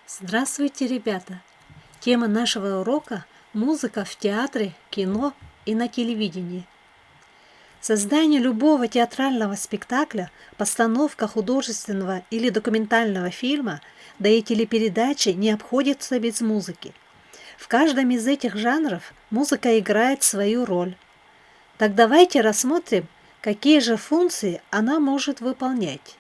Здравствуйте, ребята! Тема нашего урока – музыка в театре, кино и на телевидении. Создание любого театрального спектакля, постановка художественного или документального фильма, да и телепередачи не обходится без музыки. В каждом из этих жанров музыка играет свою роль. Так давайте рассмотрим, какие же функции она может выполнять.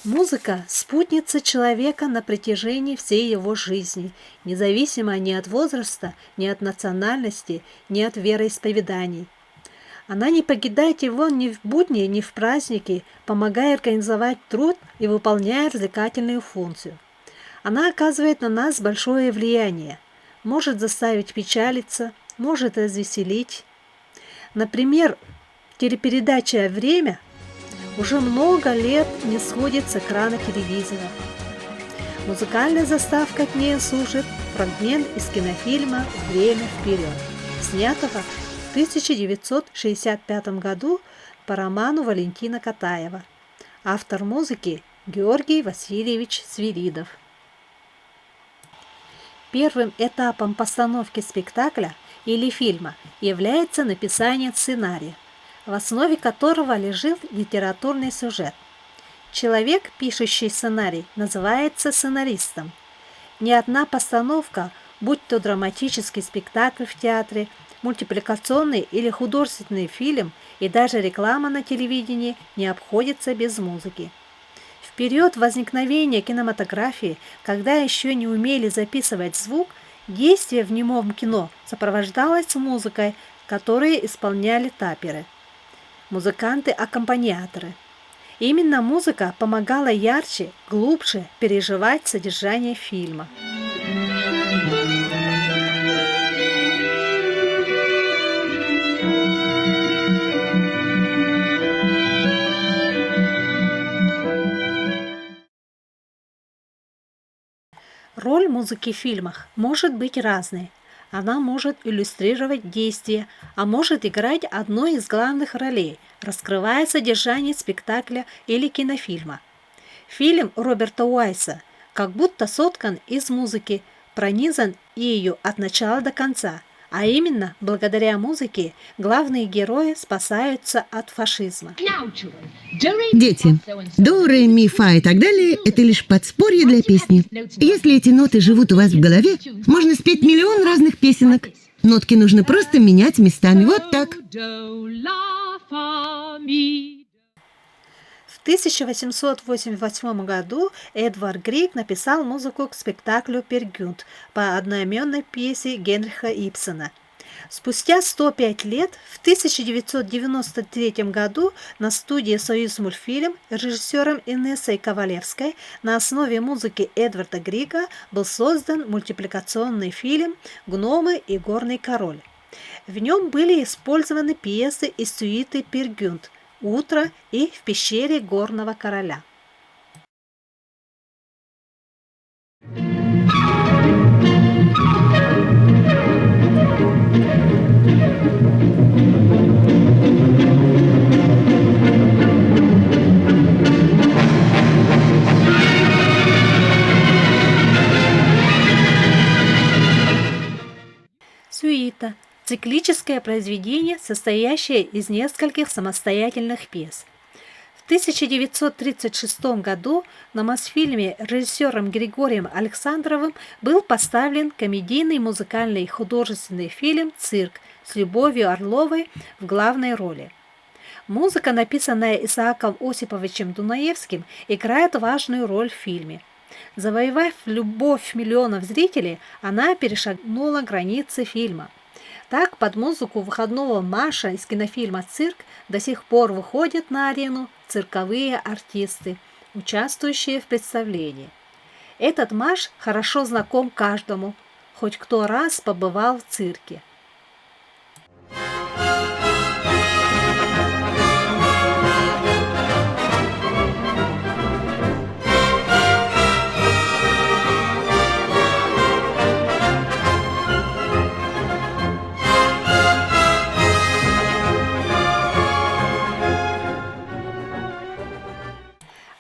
Музыка – спутница человека на протяжении всей его жизни, независимо ни от возраста, ни от национальности, ни от вероисповеданий. Она не покидает его ни в будни, ни в праздники, помогая организовать труд и выполняя развлекательную функцию. Она оказывает на нас большое влияние, может заставить печалиться, может развеселить. Например, телепередача «Время» уже много лет не сходит с экрана телевизора. Музыкальная заставка к ней служит фрагмент из кинофильма «Время вперед», снятого в 1965 году по роману Валентина Катаева. Автор музыки Георгий Васильевич Свиридов. Первым этапом постановки спектакля или фильма является написание сценария, в основе которого лежит литературный сюжет. Человек, пишущий сценарий, называется сценаристом. Ни одна постановка, будь то драматический спектакль в театре, мультипликационный или художественный фильм и даже реклама на телевидении, не обходится без музыки. В период возникновения кинематографии, когда еще не умели записывать звук, действие в немом кино сопровождалось музыкой, которую исполняли таперы. Музыканты-аккомпаниаторы. Именно музыка помогала ярче, глубже переживать содержание фильма. Роль музыки в фильмах может быть разной. Она может иллюстрировать действие, а может играть одной из главных ролей, раскрывая содержание спектакля или кинофильма. Фильм Роберта Уайса как будто соткан из музыки, пронизан ею от начала до конца, а именно, благодаря музыке главные герои спасаются от фашизма. Дети, до, ре, ми, фа и так далее – это лишь подспорье для песни. Если эти ноты живут у вас в голове, можно спеть миллион разных песенок. Нотки нужно просто менять местами. Вот так. В 1888 году Эдвард Григ написал музыку к спектаклю «Пер Гюнт» по одноименной пьесе Генриха Ибсена. Спустя 105 лет, в 1993 году, на студии «Союзмультфильм» режиссером Инессой Ковалевской на основе музыки Эдварда Грига был создан мультипликационный фильм «Гномы и горный король». В нем были использованы пьесы из сюиты «Пер Гюнт», «Утро» и «В пещере горного короля». Сюита – циклическое произведение, состоящее из нескольких самостоятельных пьес. В 1936 году на Мосфильме режиссером Григорием Александровым был поставлен комедийный музыкальный и художественный фильм «Цирк» с Любовью Орловой в главной роли. Музыка, написанная Исааком Осиповичем Дунаевским, играет важную роль в фильме. Завоевав любовь миллионов зрителей, она перешагнула границы фильма. Так, под музыку выходного марша из кинофильма «Цирк» до сих пор выходят на арену цирковые артисты, участвующие в представлении. Этот марш хорошо знаком каждому, хоть кто раз побывал в цирке.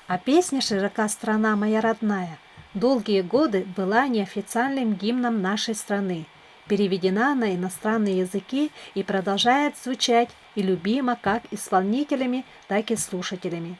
А песня «Широка страна моя родная» долгие годы была неофициальным гимном нашей страны, переведена на иностранные языки и продолжает звучать и любима как исполнителями, так и слушателями.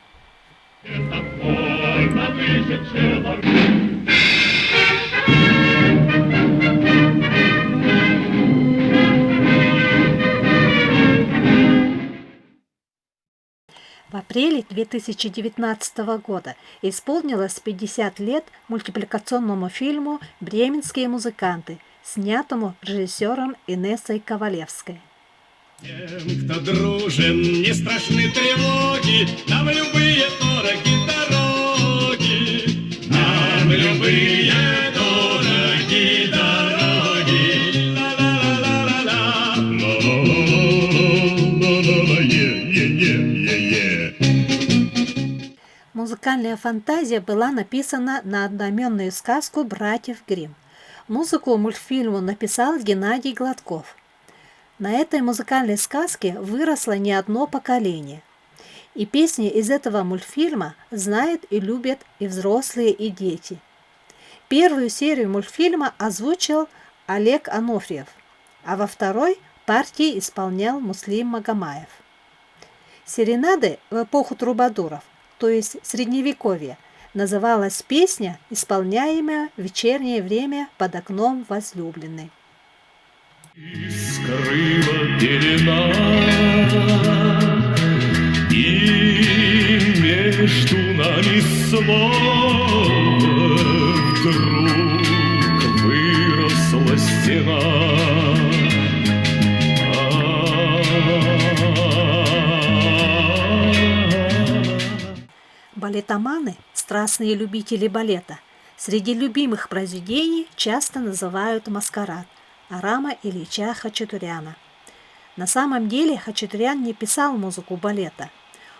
В апреле 2019 года исполнилось 50 лет мультипликационному фильму «Бременские музыканты», снятому режиссером Инессой Ковалевской. Тем, кто дружен, не страшны тревоги, нам любые дороги, нам любые дороги. Музыкальная фантазия была написана на одноименную сказку братьев Гримм. Музыку мультфильму написал Геннадий Гладков. На этой музыкальной сказке выросло не одно поколение. И песни из этого мультфильма знают и любят и взрослые, и дети. Первую серию мультфильма озвучил Олег Анофриев, а во второй партии исполнял Муслим Магомаев. Серенады в эпоху трубадуров, то есть Средневековье, называлась песня, исполняемая в вечернее время под окном возлюбленной. Скрыла пелена, и между нами словно вдруг выросла стена. Балетоманы, страстные любители балета, среди любимых произведений часто называют «Маскарад» Арама Ильича Хачатуряна. На самом деле Хачатурян не писал музыку балета.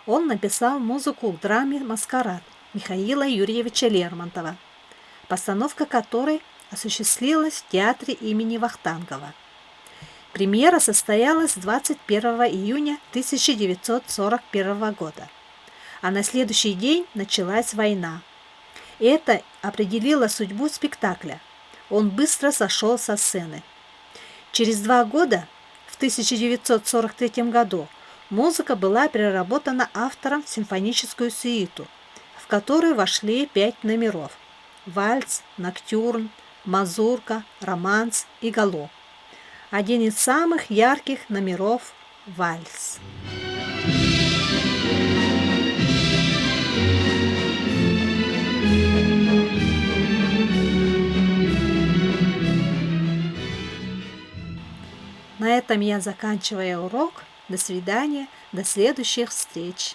Он написал музыку к драме «Маскарад» Михаила Юрьевича Лермонтова, постановка которой осуществилась в театре имени Вахтангова. Премьера состоялась 21 июня 1941 года. А на следующий день началась война. Это определило судьбу спектакля. Он быстро сошел со сцены. Через 2 года, в 1943 году, музыка была переработана автором в симфоническую сюиту, в которую вошли 5 номеров – вальс, ноктюрн, мазурка, романс и галоп. Один из самых ярких номеров – вальс. На этом я заканчиваю урок. До свидания, до следующих встреч.